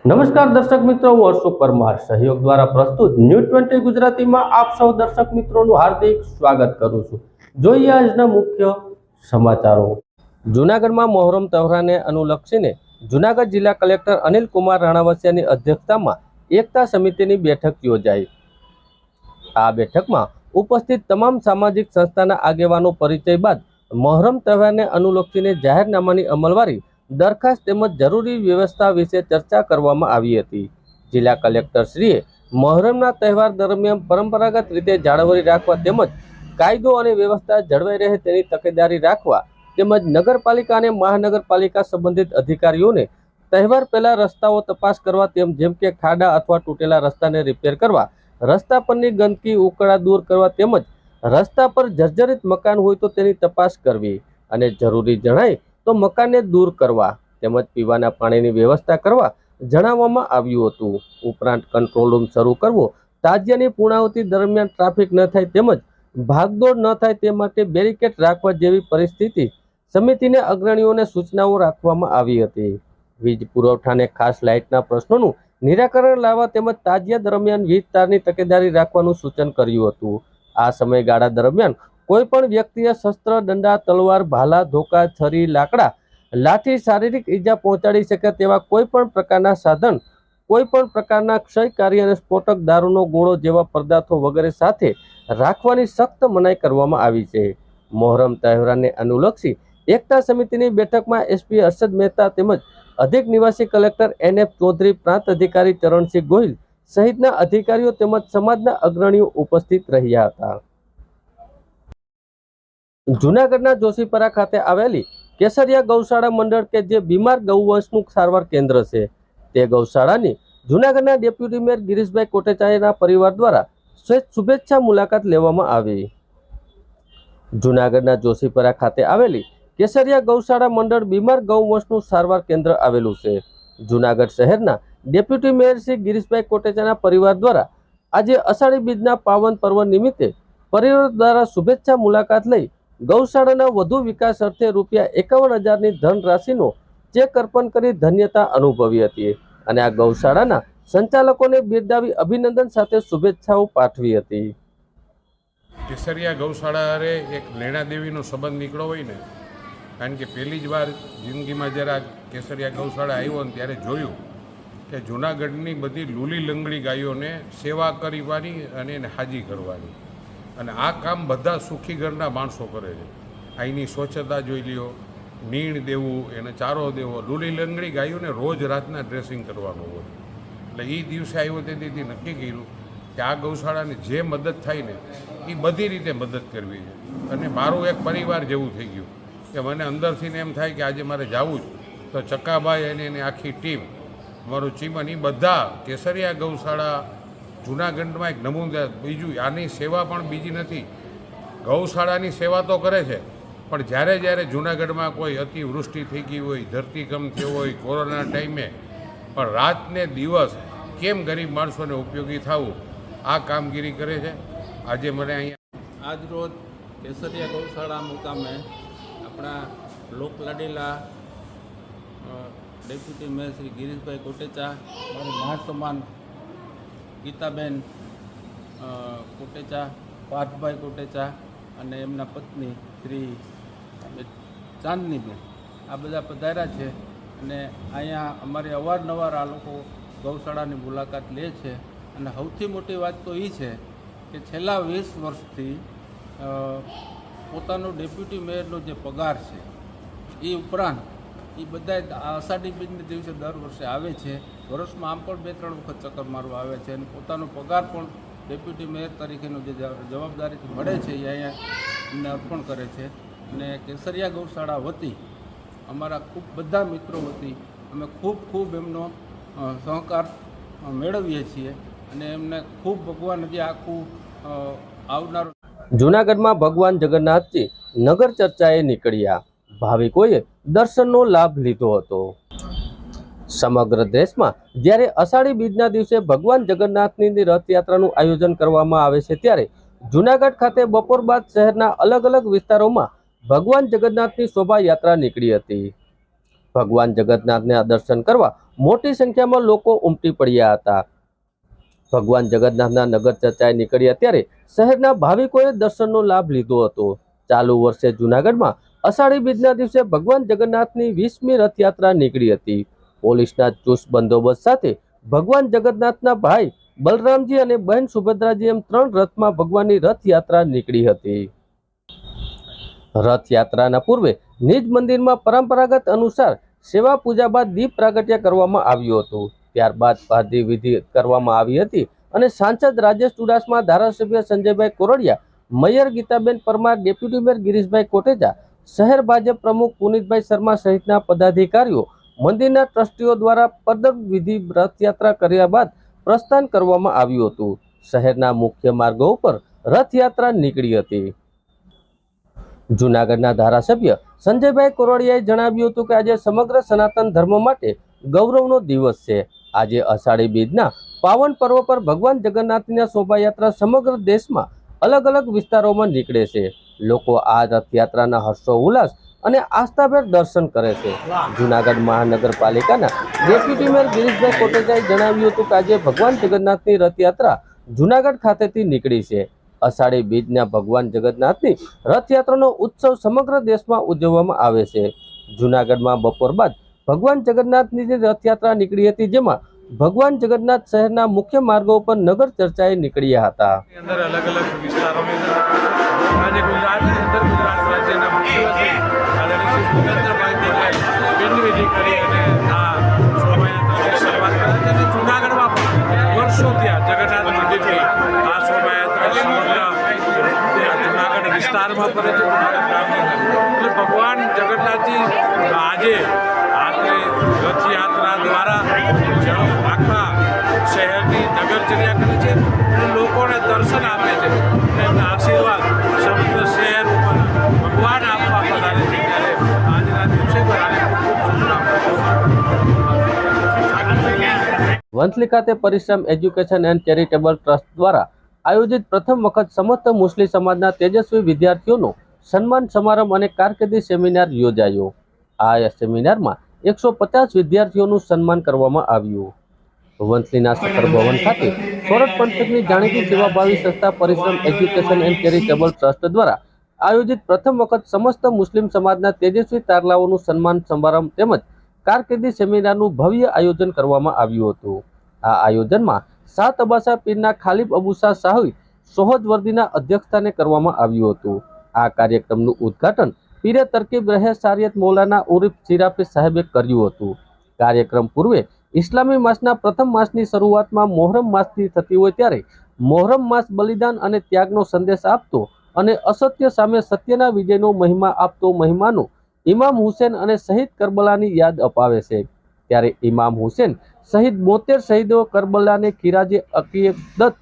નમસ્કાર દર્શક મિત્રો, હું અશોક પરમાર સહયોગ દ્વારા પ્રસ્તુત ન્યૂઝ 20 ગુજરાતીમાં આપ સૌ દર્શક મિત્રોનું હાર્દિક સ્વાગત કરું છું। જોઈએ આજના મુખ્ય સમાચારો। જૂનાગઢમાં મોહરમ તહેવારને અનુલક્ષીને જૂનાગઢ જિલ્લા કલેક્ટર અનિલ કુમાર રાણાવસિયાની અધ્યક્ષતામાં એકતા સમિતિની બેઠક યોજાઈ। આ બેઠકમાં ઉપસ્થિત તમામ સામાજિક સંસ્થાના આગેવાનો પરિચય બાદ મોહરમ તહેવારને અનુલક્ષીને જાહેરનામાની અમલવારી, દરખાસ્ત તેમજ જરૂરી વ્યવસ્થા વિશે ચર્ચા કરવામાં આવી હતી। જિલ્લા કલેક્ટરશ્રીએ મોહરમના તહેવાર દરમિયાન પરંપરાગત રીતે જાળવણી રાખવા તેમજ કાયદો અને વ્યવસ્થા જળવાઈ રહે તેની તકેદારી રાખવા તેમજ નગરપાલિકા અને મહાનગરપાલિકા સંબંધિત અધિકારીઓને તહેવાર પહેલા રસ્તાઓ તપાસ કરવા જેમ કે ખાડા અથવા તૂટેલા રસ્તાને રિપેર કરવા, રસ્તા પરની ગંદકી ઉકળા દૂર કરવા તેમજ રસ્તા પર જર્જરિત મકાન હોય તો તેની તપાસ કરવી અને જરૂરી જણાય તો મકાનને દૂર કરવા તેમજ પીવાના પાણીની વ્યવસ્થા કરવા જણાવવામાં આવ્યું હતું। ઉપરાંત કંટ્રોલ રૂમ શરૂ કરવો, તાજિયાની પૂર્ણાહુતિ દરમિયાન ટ્રાફિક ન થાય તેમજ ભાગદોડ ન થાય તે માટે બેરિકેડ રાખવા જેવી પરિસ્થિતિ સમિતિને અગ્રણીઓને સૂચનાઓ રાખવામાં આવી હતી। વીજ પુરવઠાને ખાસ લાઇટના પ્રશ્નોનું નિરાકરણ લાવવા તેમજ તાજિયા દરમિયાન વીજ તારની તકેદારી રાખવાનું સૂચન કર્યું હતું। આ સમયગાળા દરમિયાન કોઈ પણ વ્યક્તિએ શસ્ત્ર, દંડા, તલવાર, ભાલા, ધોકા, છરી, લાકડા, લાઠી શારીરિક ઈજા પહોંચાડી શકે તેવા કોઈ પણ પ્રકારના સાધન, કોઈ પણ પ્રકારના ક્ષયકારી અને સ્ફોટક, દારૂનો ગોળો જેવા પદાર્થો વગેરે સાથે રાખવાની સખ્ત મનાઈ કરવામાં આવી છે। મોહરમ તહેવારને અનુલક્ષી એકતા સમિતિની બેઠકમાં એસપી હર્ષદ મહેતા તેમજ અધિક નિવાસી કલેક્ટર NF ચૌધરી, પ્રાંત અધિકારી ચરણસિંહ ગોહિલ સહિતના અધિકારીઓ તેમજ સમાજના અગ્રણીઓ ઉપસ્થિત રહ્યા હતા। જૂનાગઢના જોશીપરા ખાતે આવેલી કેસરિયા ગૌશાળા મંડળ કે જે બીમાર ગૌવંશનું સારવાર કેન્દ્ર છે, તે ગૌશાળાની જૂનાગઢના ડેપ્યુટી મેયર ગિરીશભાઈ કોટેચાના પરિવાર દ્વારા શુભેચ્છા મુલાકાત લેવામાં આવી। જૂનાગઢના જોશીપરા ખાતે આવેલી કેસરિયા ગૌશાળા મંડળ બીમાર ગૌવંશનું સારવાર કેન્દ્ર આવેલું છે। જૂનાગઢ શહેરના ડેપ્યુટી મેયર શ્રી ગિરીશભાઈ કોટેચાના પરિવાર દ્વારા આજે અષાઢી બીજના પાવન પર્વ નિમિત્તે પરિવાર દ્વારા શુભેચ્છા મુલાકાત લઈ ગૌશાળાના વધુ વિકાસ અર્થે ₹51,000ની ધનરાશિનો ચેક અર્પણ કરી ધન્યતા અનુભવી હતી અને આ ગૌશાળાના સંચાલકોને બિરદાવી અભિનંદન સાથે શુભેચ્છાઓ પાઠવી હતી। કેસરિયા ગૌશાળા એક નૈણા દેવીનો સંબંધ નીકળ્યો હોય ને, કારણ કે પહેલી જ વાર જિંદગીમાં જ્યારે આ કેસરિયા ગૌશાળા આવ્યો ને ત્યારે જોયું કે જૂનાગઢની બધી લૂલી લંગડી ગાયોને સેવા કરવાની અને એને હાજી કરવાની, અને આ કામ બધા સુખી ઘરના માણસો કરે છે। અહીંની સ્વચ્છતા જોઈ લ્યો, નીણ દેવું, એને ચારો દેવો, લૂલી લંગડી ગાયોને રોજ રાતના ડ્રેસિંગ કરવાનું હોય। એટલે એ દિવસે આવ્યો તેથી નક્કી કર્યું કે આ ગૌશાળાને જે મદદ થાય ને એ બધી રીતે મદદ કરવી છે, અને મારું એક પરિવાર જેવું થઈ ગયું કે મને અંદરથી એમ થાય કે આજે મારે જવું જ તો ચક્કાભાઈ અને એની આખી ટીમ, મારું ચીમન, એ બધા કેસરિયા ગૌશાળા જૂનાગઢમાં એક નમૂના। બીજું આની સેવા પણ બીજી નથી, ગૌશાળાની સેવા તો કરે છે, પણ જ્યારે જૂનાગઢમાં કોઈ અતિવૃષ્ટિ થઈ ગઈ હોય, ધરતીકંપ થયો હોય, કોરોના ટાઈમે પણ રાતને દિવસ કેમ ગરીબ માણસોને ઉપયોગી થવું, આ કામગીરી કરે છે। આજે મને અહીંયા આજ રોજ કેસરિયા ગૌશાળા મુકામે આપણા લોકલાડીલા ડેપ્યુટી મેયર શ્રી ગિરીશભાઈ કોટેચા, મારું મહાસમાન ગીતાબેન કોટેચા, પાર્થભાઈ કોટેચા અને એમના પત્ની શ્રી ચાંદનીબેન, આ બધા પધાર્યા છે અને અહીંયા અમારી અવારનવાર આ લોકો ગૌશાળાની મુલાકાત લે છે। અને સૌથી મોટી વાત તો એ છે કે છેલ્લા 20 વર્ષથી પોતાનો ડેપ્યુટી મેયરનો જે પગાર છે એ ઉપરાંત એ બધા અષાઢી બીજના દિવસે દર વર્ષે આવે છે, વર્ષમાં આમ પણ 2-3 વખત ચક્કર મારવા આવે છે અને પોતાનો પગાર પણ ડેપ્યુટી મેયર તરીકેનો જે જવાબદારી મળે છે એ અહીંયા એમને અર્પણ કરે છે। અને કેસરિયા ગૌશાળા વતી અમારા ખૂબ બધા મિત્રો વતી અમે ખૂબ એમનો સહકાર મેળવીએ છીએ અને એમને ખૂબ ભગવાન હજી આખું આવનારું। જૂનાગઢમાં ભગવાન જગન્નાથજી નગર ચર્ચાએ નીકળ્યા, ભાવિકોએ દર્શનનો લાભ લીધો હતો। સમગ્ર દેશમાં જ્યારે અષાઢી બીજના દિવસે ભગવાન જગન્નાથની રથયાત્રાનું આયોજન કરવામાં આવે છે, ત્યારે જૂનાગઢ ખાતે બપોર બાદ શહેરના અલગ અલગ વિસ્તારોમાં ભગવાન જગન્નાથની શોભાયાત્રા નીકળી હતી। ભગવાન જગન્નાથના દર્શન કરવા મોટી સંખ્યામાં લોકો ઉમટી પડ્યા હતા. ભગવાન જગન્નાથના નગર ચર્ચાએ નીકળ્યા ત્યારે શહેરના ભાવિકોએ દર્શનનો લાભ લીધો હતો. ચાલુ વર્ષે જૂનાગઢમાં અષાઢી બીજના દિવસે ભગવાન જગન્નાથની 20મી રથયાત્રા નીકળી હતી. પોલીસના ચુસ્ત બંદોબસ્ત સાથે ભગવાન જગન્નાથના ભાઈ બલરામજી અને બહેન સુભદ્રાજી એમ 3 રથમાં ભગવાનની રથયાત્રા નીકળી હતી. રથયાત્રાના પૂર્વે નિજ મંદિરમાં પરંપરાગત અનુસાર સેવા પૂજા બાદ દીપ પ્રાગટ્ય કરવામાં આવ્યું હતું. ત્યારબાદ પારધી વિધિ કરવામાં આવી હતી અને સાંસદ રાજેશ ચુડાસમા, ધારાસભ્ય Sanjaybhai Koradiya, mayor Gitaben Parmar, deputy mayor Girishbhai Kotecha, શહેર ભાજપ પ્રમુખ પુનિતભાઈ શર્મા સહિતના પદાધિકારીઓ, મંદિરના ટ્રસ્ટીઓ દ્વારા પદ વિધિ રથયાત્રા કર્યા બાદ પ્રસ્થાન કરવામાં આવ્યું હતું. શહેરના મુખ્ય માર્ગો ઉપર રથયાત્રા નીકળી હતી. જૂનાગઢના ધારાસભ્ય સંજયભાઈ કોરડિયાએ જણાવ્યું હતું કે આજે સમગ્ર સનાતન ધર્મ માટે ગૌરવનો દિવસ છે. આજે અષાઢી બીજના પાવન પર્વ પર ભગવાન જગન્નાથની શોભાયાત્રા સમગ્ર દેશમાં અલગ અલગ વિસ્તારોમાં નીકળે છે. લોકો આ રથયાત્રાના હર્ષો ઉલ્લાસ અને આસ્થાભેર દર્શન કરે છે. જૂનાગઢ મહાનગરપાલિકાના ડેપ્યુટી મેયર ગિરીશભાઈ કોટેચાએ જણાવ્યું હતું કે આજે ભગવાન જગન્નાથની રથયાત્રા જૂનાગઢ ખાતેથી નીકળી છે. અષાઢી બીજના ભગવાન જગન્નાથની રથયાત્રાનો ઉત્સવ સમગ્ર દેશમાં ઉજવવામાં આવે છે. જૂનાગઢમાં બપોર બાદ ભગવાન જગન્નાથની રથયાત્રા નીકળી હતી, જેમાં ભગવાન જગન્નાથ શહેરના મુખ્ય માર્ગો પર નગર ચર્ચાએ નીકળ્યા હતા. અંદર અલગ અલગ વિસ્તારોની અંદર આજે ગુજરાતની અંદર ગુજરાત રાજ્યના મુખ્યમંત્રી આદરણીય શ્રી ભૂપેન્દ્રભાઈ પટેલ બેનવિધિ કરી અને આ શોભાયાત્રાની શરૂઆત કરે છે. અને જૂનાગઢમાં પણ વર્ષોથી આ જગન્નાથ મંદિરથી આ શોભાયાત્રા સમગ્ર જૂનાગઢ વિસ્તારમાં ફરે છે. જૂનાગઢ ગામની અંદર એટલે ભગવાન જગન્નાથજી આજે રથયાત્રા દ્વારા આખા શહેરની નગરચર્યા કરે છે અને લોકોને દર્શન આપે છે અને એમના આશીર્વાદ સમગ્ર શહેર ઉપર ભગવાન આપવા પધારે છે. ત્યારે આજના દિવસે બધાને ખૂબ શુભકામનાઓ. વંથલી ખાતે પરિશ્રમ એજ્યુકેશન એન્ડ ચેરિટેબલ ટ્રસ્ટ દ્વારા આયોજિત પ્રથમ વખત સમસ્ત મુસ્લિમ સમાજના તેજસ્વી વિદ્યાર્થીઓનો સન્માન સમારંભ અને કારકિર્દી સેમિનાર યોજાયો. આ સેમિનારમાં 150 વિદ્યાર્થીઓનું સન્માન કરવામાં આવ્યું. વંથલીના સખર ભવન ખાતે સોરઠ પંથકની જાણીતી સેવાભાવી સંસ્થા પરિશ્રમ એજ્યુકેશન એન્ડ ચેરિટેબલ ટ્રસ્ટ દ્વારા આયોજિત પ્રથમ વખત સમસ્ત મુસ્લિમ સમાજના તેજસ્વી તારલાઓનું સન્માન સમારંભ તેમજ કારકિર્દી સેમિનારનું ભવ્ય આયોજન કરવામાં આવ્યું હતું. આ આયોજનમાં શાહ તબાસા પીરના ખાલિબ અબુ શાહ શાહી સોહજવર્દીના અધ્યક્ષસ્થાને કરવામાં આવ્યું હતું. આ કાર્યક્રમનું ઉદ્ઘાટન પીરે તરકીબ રહે શારિયત મૌલાના ઉરીફ સિરાફી સાહેબે કર્યું હતું. કાર્યક્રમ પૂર્વે ઇસ્લામી માસના પ્રથમ માસની શરૂઆતમાં મોહરમ માસથી થતી હોય ત્યારે મોહરમ માસ બલિદાન અને ત્યાગનો સંદેશ આપતો અને અસત્ય સામે સત્યના વિજયનો મહિમા આપતો મહિમાનો ઇમામ હુસેન અને શહીદ કરબલાની યાદ અપાવે છે. ત્યારે ઇમામ હુસેન સહિત 72 શહીદો કરબલાને ખીરાજે અકીદત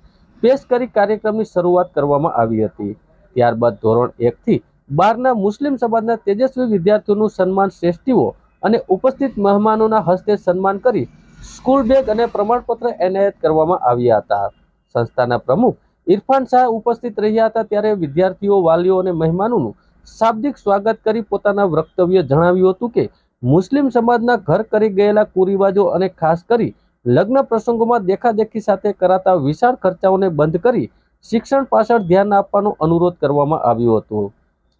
પેશ કરી કાર્યક્રમની શરૂઆત કરવામાં આવી હતી. ત્યારબાદ ધોરણ 1 થી 12ના મુસ્લિમ સમાજના તેજસ્વી વિદ્યાર્થીઓનું સન્માન શ્રેષ્ઠીઓ અને ઉપસ્થિત મહેમાનોના હસ્તે સન્માન કરી સ્કૂલ બેગ અને પ્રમાણપત્ર એનાયત કરવામાં આવ્યા હતા. સંસ્થાના પ્રમુખ ઇરફાન શાહ ઉપસ્થિત રહ્યા હતા. ત્યારે વિદ્યાર્થીઓ, વાલીઓ અને મહેમાનોનું શાબ્દિક સ્વાગત કરી પોતાના વક્તવ્ય જણાવ્યું હતું કે મુસ્લિમ સમાજના ઘર કરી ગયેલા કુરિવાજો અને ખાસ કરી લગ્ન પ્રસંગોમાં દેખાદેખી સાથે કરાતા વિશાળ ખર્ચાઓને બંધ કરી શિક્ષણ પાછળ ધ્યાન આપવાનો અનુરોધ કરવામાં આવ્યો હતો.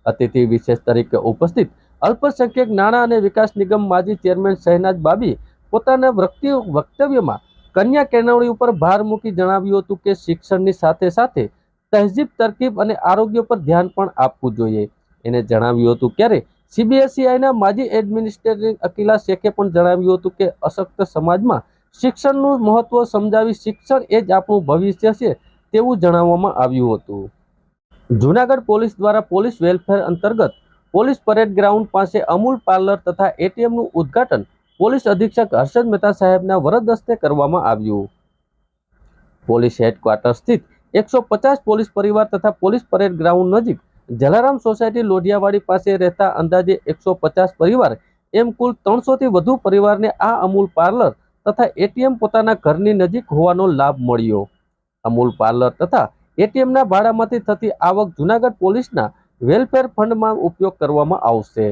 અતિથિ વિશેષ તરીકે ઉપસ્થિત અલ્પસંખ્યક નાણાં અને વિકાસ નિગમ માજી ચેરમેન શહેનાજ બાબી પોતાના વક્તવ્યમાં કન્યા કેળવણી ઉપર ભાર મૂકી જણાવ્યું હતું કે શિક્ષણની સાથે સાથે તહેજીબ, તરકીબ અને આરોગ્ય પર ધ્યાન પણ આપવું જોઈએ. એને જણાવ્યું હતું. ત્યારે CBSEના માજી એડમિનિસ્ટ્રેટર અકીલા શેખે પણ જણાવ્યું હતું કે અશક્ત સમાજમાં શિક્ષણનું મહત્વ સમજાવી શિક્ષણ એ જ આપણું ભવિષ્ય છે તેવું જણાવવામાં આવ્યું હતું. જૂનાગઢ પોલીસ દ્વારા પોલીસ વેલફેર અંતર્ગત પોલીસ પરેડ ગ્રાઉન્ડ પાસે અમૂલ પાર્લર તથા ATMનું ઉદ્ઘાટન પોલીસ અધિક્ષક હર્ષદ મહેતા સાહેબના વરદ હસ્તે કરવામાં આવ્યું. પોલીસ હેડક્વાર્ટર સ્થિત 150 પોલીસ પરિવાર તથા પોલીસ પરેડ ગ્રાઉન્ડ નજીક જલારામ સોસાયટી લોઢિયાવાડી પાસે રહેતા અંદાજે 150 પરિવાર એમ કુલ 300 થી વધુ પરિવારને આ અમૂલ પાર્લર તથા ATM પોતાના ઘરની નજીક હોવાનો લાભ મળ્યો. અમૂલ પાર્લર તથા ATMના ભાડામાંથી થતી આવક જૂનાગઢ પોલીસના વેલફેર ફંડમાં ઉપયોગ કરવામાં આવશે.